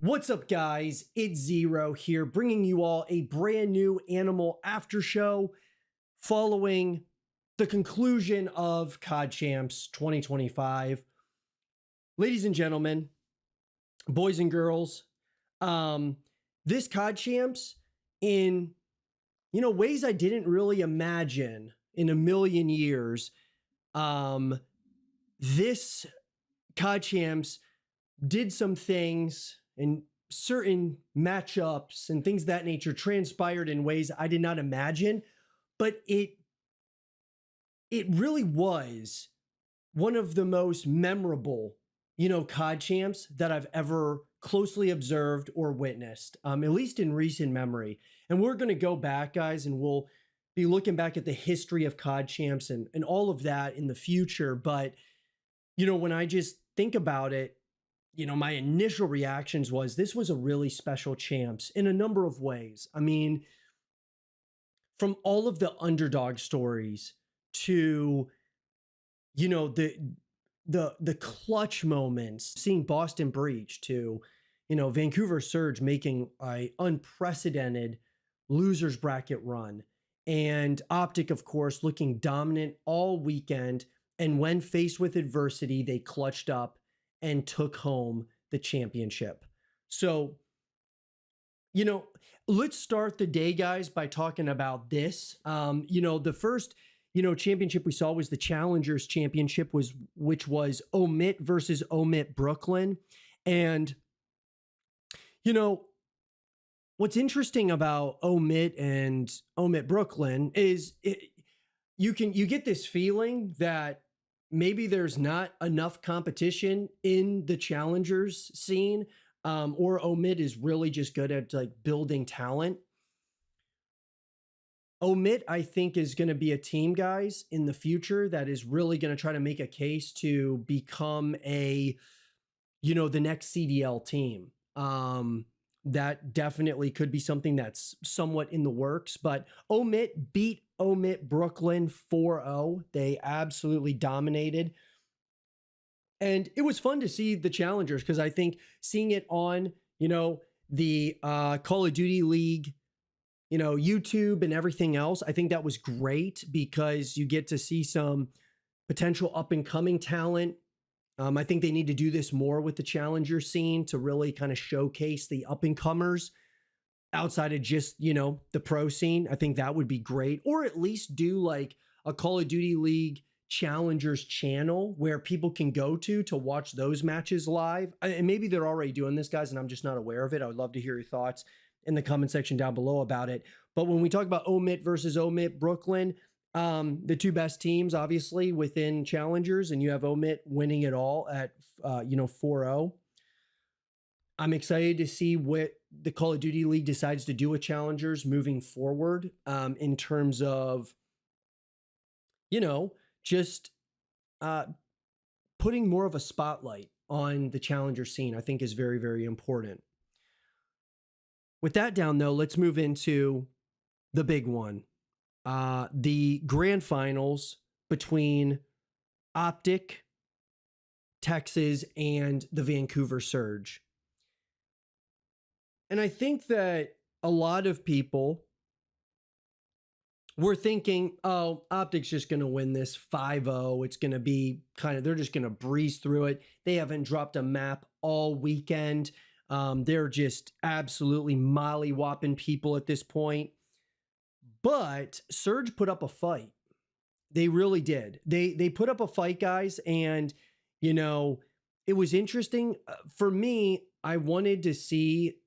What's up, guys? It's Zero here, bringing you all a brand new Anml Aftershow following the conclusion of COD Champs 2025. Ladies and gentlemen, boys and girls, this COD Champs, in ways I didn't really imagine in a million years, this COD Champs did some things and certain matchups and things of that nature transpired in ways I did not imagine, but it really was one of the most memorable, COD Champs that I've ever closely observed or witnessed, at least in recent memory. And we're going to go back, guys, and we'll be looking back at the history of COD Champs and all of that in the future. But, when I just think about it, my initial reactions was this was a really special champs in a number of ways. I mean, from all of the underdog stories to, the clutch moments, seeing Boston breach to, Vancouver Surge making a unprecedented losers bracket run, and OpTic, of course, looking dominant all weekend. And when faced with adversity, they clutched up and took home the championship. So, let's start the day, guys, by talking about this. The first, championship we saw was the Challengers Championship, which was OMIT versus OMIT Brooklyn. And, what's interesting about OMIT and OMIT Brooklyn is you get this feeling that maybe there's not enough competition in the challengers scene, or OMIT is really just good at building talent. OMIT, I think, is going to be a team, guys, in the future that is really going to try to make a case to become the next CDL team. That definitely could be something that's somewhat in the works, but OMIT beat OMIT Brooklyn 4-0. They absolutely dominated. And it was fun to see the challengers, because I think seeing it on, the Call of Duty League, YouTube and everything else, I think that was great because you get to see some potential up and coming talent. I think they need to do this more with the challenger scene to really kind of showcase the up and comers outside of just, the pro scene. I think that would be great. Or at least do like a Call of Duty League challengers channel where people can go to watch those matches live. And maybe they're already doing this, guys, and I'm just not aware of it. I would love to hear your thoughts in the comment section down below about it. But when we talk about OMIT versus OMIT Brooklyn, the two best teams, obviously, within challengers, and you have OMIT winning it all at, 4-0. I'm excited to see what the Call of Duty League decides to do with challengers moving forward, in terms of, just putting more of a spotlight on the challenger scene, I think is very, very important. With that down, though, let's move into the big one. The grand finals between OpTic Texas and the Vancouver Surge. And I think that a lot of people were thinking, oh, OpTic's just going to win this 5-0. It's going to be they're just going to breeze through it. They haven't dropped a map all weekend. They're just absolutely molly-whopping people at this point. But Surge put up a fight. They really did. They put up a fight, guys, and, it was interesting. For me, I wanted to see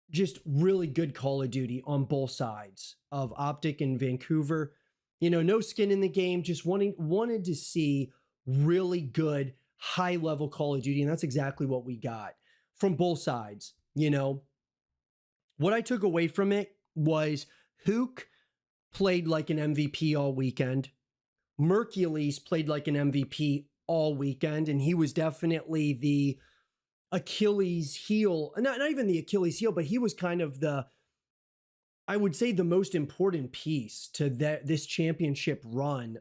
just really good Call of Duty on both sides of OpTic and Vancouver. No skin in the game, just wanted to see really good, high-level Call of Duty, and that's exactly what we got from both sides. What I took away from it was Hook played like an MVP all weekend. Mercules played like an MVP all weekend, and he was definitely the Achilles heel, not even the Achilles heel, but he was kind of I would say the most important piece to this championship run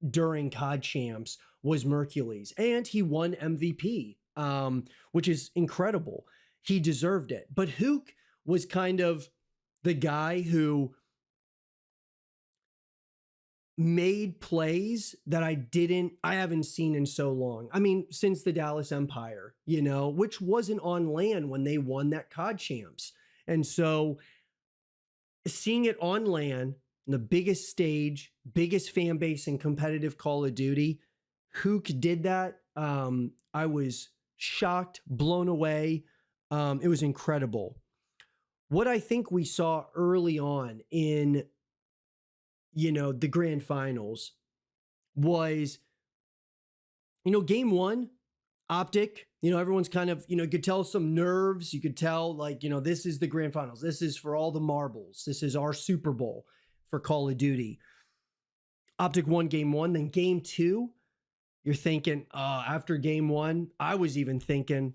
during COD Champs was Mercules, and he won MVP, which is incredible. he deserved it. But Hook was kind of the guy who made plays that I haven't seen in so long. I mean, since the Dallas Empire, which wasn't on LAN when they won that COD Champs. And so seeing it on LAN, the biggest stage, biggest fan base in competitive Call of Duty, Hook did that. I was shocked, blown away. It was incredible. What I think we saw early on in, the grand finals was, game one, OpTic, everyone's kind of, you could tell some nerves. You could tell like, this is the grand finals. This is for all the marbles. This is our Super Bowl for Call of Duty. OpTic won game one. Then game two, you're thinking, after game one, I was even thinking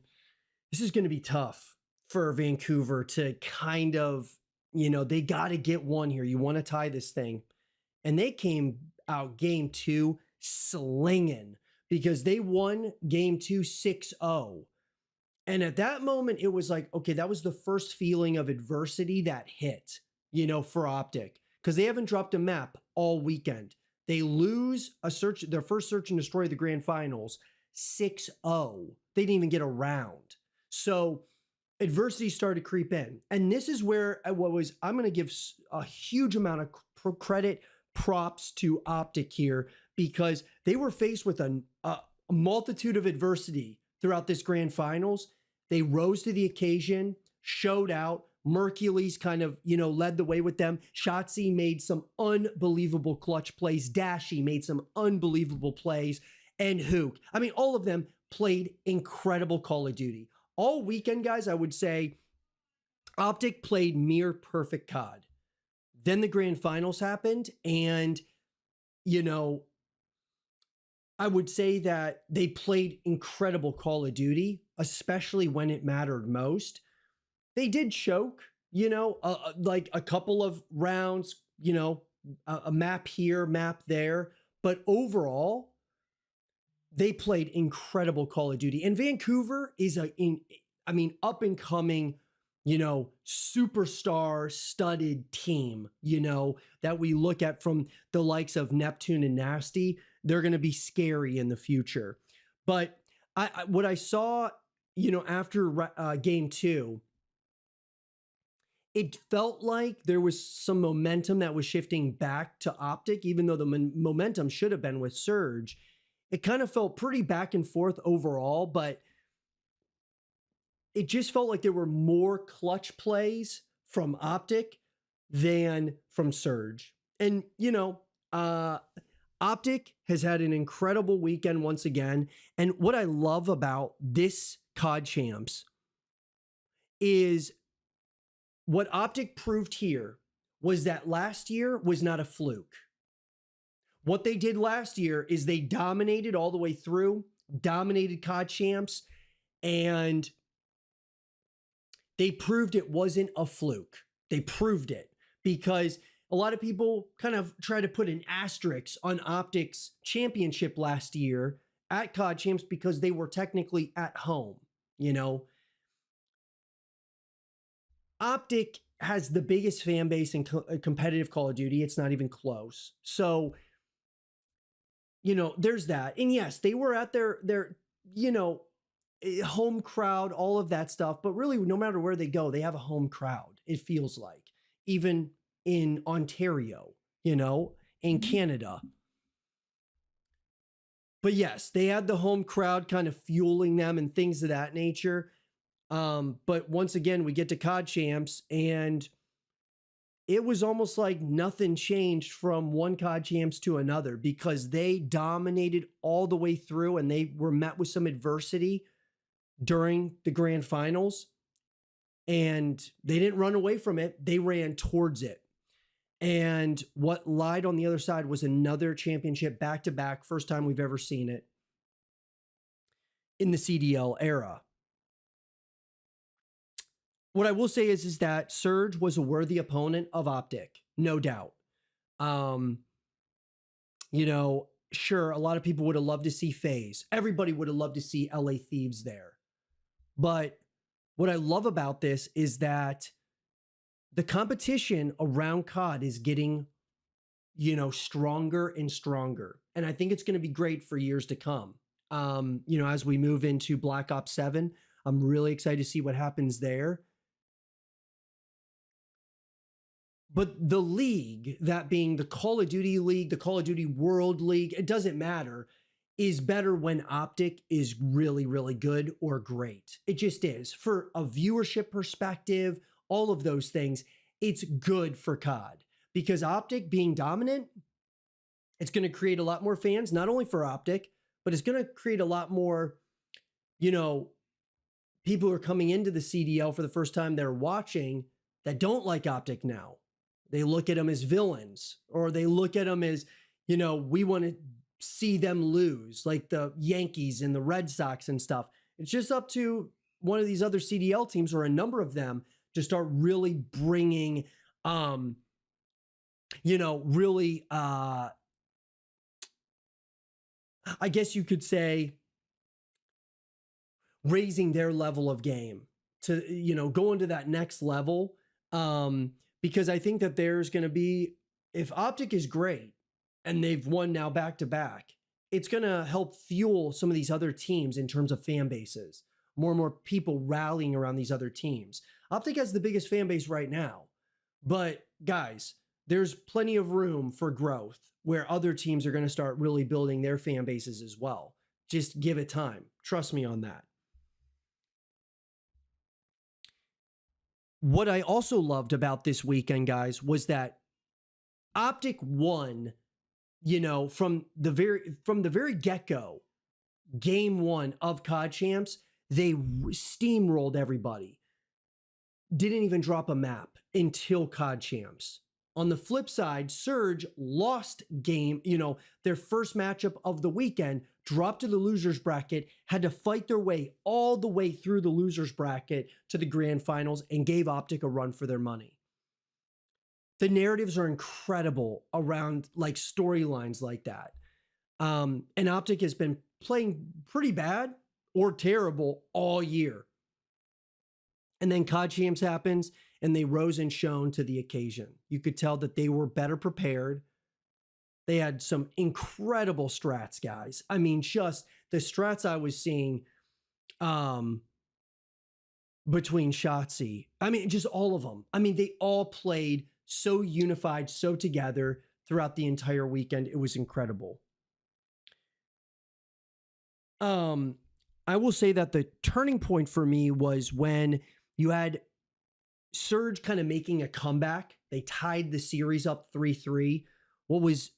this is going to be tough for Vancouver to kind of, they got to get one here. You want to tie this thing. And they came out game two slinging because they won game two 6-0. And at that moment, it was like, okay, that was the first feeling of adversity that hit, for OpTic, because they haven't dropped a map all weekend. They lose their first search and destroy of the grand finals 6-0. They didn't even get a round. So adversity started to creep in. And this is where I'm going to give a huge amount of credit, props to OpTic here, because they were faced with a multitude of adversity throughout this grand finals. They rose to the occasion, showed out. Mercules kind of, led the way with them. Shotzi made some unbelievable clutch plays. Dashy made some unbelievable plays. And Hook. I mean, all of them played incredible Call of Duty. All weekend, guys, I would say OpTic played near perfect COD. Then the grand finals happened, and, I would say that they played incredible Call of Duty, especially when it mattered most. They did choke, like a couple of rounds, a map here, map there. But overall, they played incredible Call of Duty. And Vancouver is up and coming, superstar studded team, that we look at from the likes of Neptune and Nasty. They're going to be scary in the future. But what I saw, after game two, it felt like there was some momentum that was shifting back to OpTic, even though the momentum should have been with Surge. It kind of felt pretty back and forth overall, but it just felt like there were more clutch plays from OpTic than from Surge. And, OpTic has had an incredible weekend once again. And what I love about this COD Champs is what OpTic proved here was that last year was not a fluke. What they did last year is they dominated all the way through, dominated COD Champs, and they proved it wasn't a fluke. They proved it because a lot of people kind of try to put an asterisk on OpTic's championship last year at COD Champs because they were technically at home, OpTic has the biggest fan base in competitive Call of Duty. It's not even close. So, there's that. And yes, they were at their home crowd, all of that stuff. But really, no matter where they go, they have a home crowd, it feels like. Even in Ontario, in Canada. But yes, they had the home crowd kind of fueling them and things of that nature. But once again, we get to COD Champs, and it was almost like nothing changed from one COD Champs to another because they dominated all the way through, and they were met with some adversity during the grand finals, and they didn't run away from it. They ran towards it. And what lied on the other side was another championship back-to-back, first time we've ever seen it in the CDL era. What I will say is that Surge was a worthy opponent of OpTic, no doubt. Sure, a lot of people would have loved to see Faze. Everybody would have loved to see LA Thieves there. But what I love about this is that the competition around COD is getting, stronger and stronger. And I think it's going to be great for years to come. As we move into Black Ops 7, I'm really excited to see what happens there. But the league, that being the Call of Duty League, the Call of Duty World League, it doesn't matter, is better when OpTic is really, really good or great. It just is. For a viewership perspective, all of those things, it's good for COD. Because OpTic being dominant, it's going to create a lot more fans, not only for OpTic, but it's going to create a lot more, people who are coming into the CDL for the first time, they're watching, that don't like OpTic now. They look at them as villains, or they look at them as, we want to see them lose, like the Yankees and the Red Sox and stuff. It's just up to one of these other CDL teams, or a number of them, to start really bringing, really, I guess you could say, raising their level of game to, go into that next level. Because I think that there's going to be, if OpTic is great and they've won now back to back, it's going to help fuel some of these other teams in terms of fan bases. More and more people rallying around these other teams. OpTic has the biggest fan base right now. But guys, there's plenty of room for growth where other teams are going to start really building their fan bases as well. Just give it time. Trust me on that. What I also loved about this weekend, guys, was that OpTic won, from the very get-go, game one of COD Champs, they steamrolled everybody. Didn't even drop a map until COD Champs. On the flip side, Surge lost game, their first matchup of the weekend, dropped to the losers bracket, had to fight their way all the way through the losers bracket to the grand finals, and gave OpTic a run for their money. The narratives are incredible around like storylines like that. And OpTic has been playing pretty bad or terrible all year. And then COD Champs happens, and they rose and shone to the occasion. You could tell that they were better prepared. They had some incredible strats, guys. I mean, just the strats I was seeing between Shotzi. I mean, just all of them. I mean, they all played so unified, so together throughout the entire weekend. It was incredible. I will say that the turning point for me was when you had Surge kind of making a comeback. They tied the series up 3-3. What was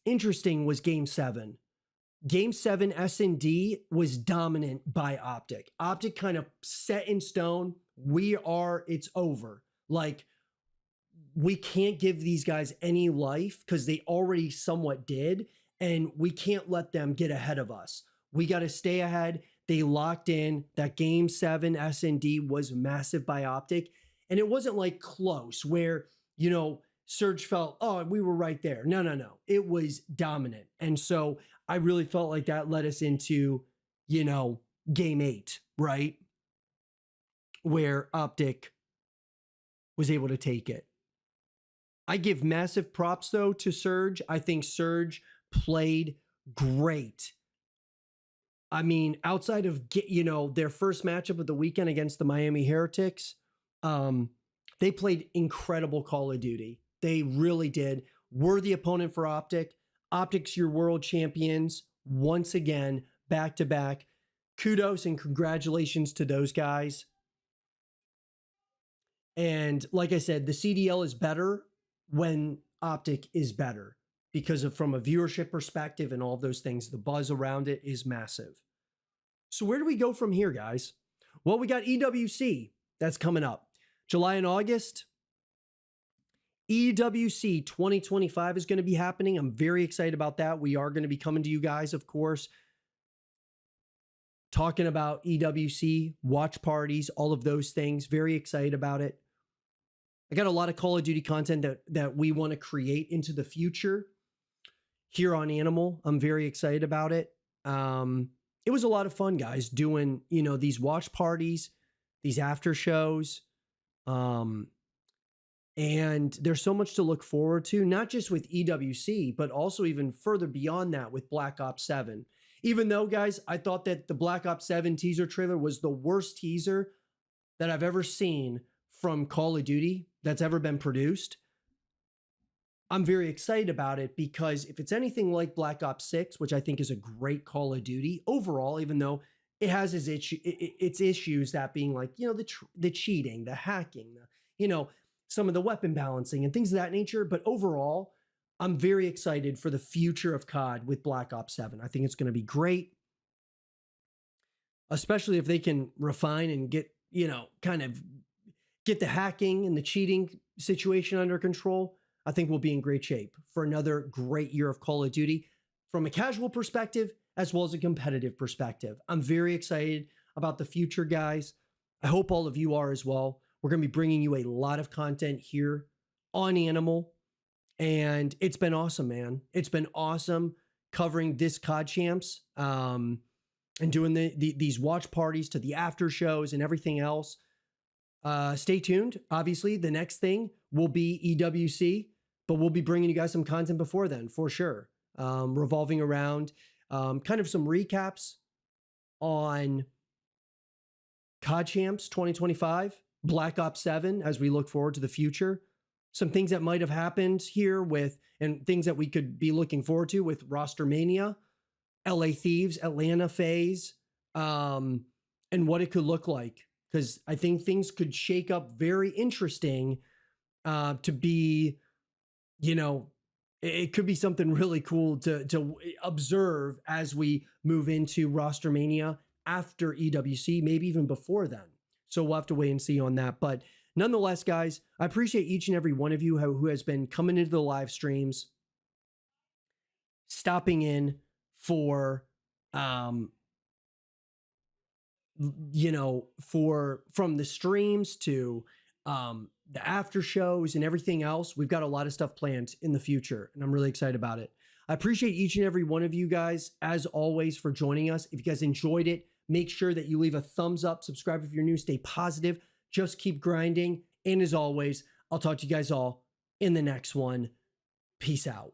interesting was Game 7. Game 7, S&D was dominant by OpTic. OpTic kind of set in stone. It's over. Like, we can't give these guys any life because they already somewhat did, and we can't let them get ahead of us. We got to stay ahead. They locked in. That Game 7 S&D was massive by OpTic. And it wasn't like close where, Surge felt, oh, we were right there. No. It was dominant. And so I really felt like that led us into, Game 8, right? Where OpTic was able to take it. I give massive props, though, to Surge. I think Surge played great. I mean, outside of, their first matchup of the weekend against the Miami Heretics, they played incredible Call of Duty. They really did. Worthy opponent for OpTic. OpTic's your world champions once again, back to back. Kudos and congratulations to those guys. And like I said, the CDL is better when OpTic is better because from a viewership perspective and all of those things, the buzz around it is massive. So where do we go from here, guys? Well, we got EWC that's coming up. July and August. EWC 2025 is going to be happening. I'm very excited about that. We are going to be coming to you guys, of course, talking about EWC, watch parties, all of those things. Very excited about it. I got a lot of Call of Duty content that we want to create into the future here on Anml. I'm very excited about it. It was a lot of fun, guys, doing, these watch parties, these after shows. And there's so much to look forward to, not just with EWC, but also even further beyond that with Black Ops 7. Even though, guys, I thought that the Black Ops 7 teaser trailer was the worst teaser that I've ever seen from Call of Duty that's ever been produced, I'm very excited about it because if it's anything like Black Ops 6, which I think is a great Call of Duty overall, even though it has its issues, that being like, the cheating, the hacking, some of the weapon balancing and things of that nature. But overall, I'm very excited for the future of COD with Black Ops 7. I think it's going to be great, especially if they can refine and get, kind of get the hacking and the cheating situation under control. I think we'll be in great shape for another great year of Call of Duty from a casual perspective as well as a competitive perspective. I'm very excited about the future, guys. I hope all of you are as well. We're going to be bringing you a lot of content here on Anml, and it's been awesome, man. It's been awesome covering this COD Champs and doing these watch parties to the after shows and everything else. Stay tuned. Obviously, the next thing will be EWC, but we'll be bringing you guys some content before then, for sure. Revolving around kind of some recaps on COD Champs 2025, Black Ops 7, as we look forward to the future. Some things that might have happened here and things that we could be looking forward to with Roster Mania, LA Thieves, Atlanta Faze, and what it could look like. Because I think things could shake up very interesting to be, it could be something really cool to observe as we move into Roster Mania after EWC, maybe even before then. So we'll have to wait and see on that. But nonetheless, guys, I appreciate each and every one of you who has been coming into the live streams, stopping in for, from the streams to the after shows and everything else. We've got a lot of stuff planned in the future, and I'm really excited about it. I appreciate each and every one of you guys, as always, for joining us. If you guys enjoyed it, make sure that you leave a thumbs up, subscribe if you're new, stay positive, just keep grinding. And as always, I'll talk to you guys all in the next one. Peace out.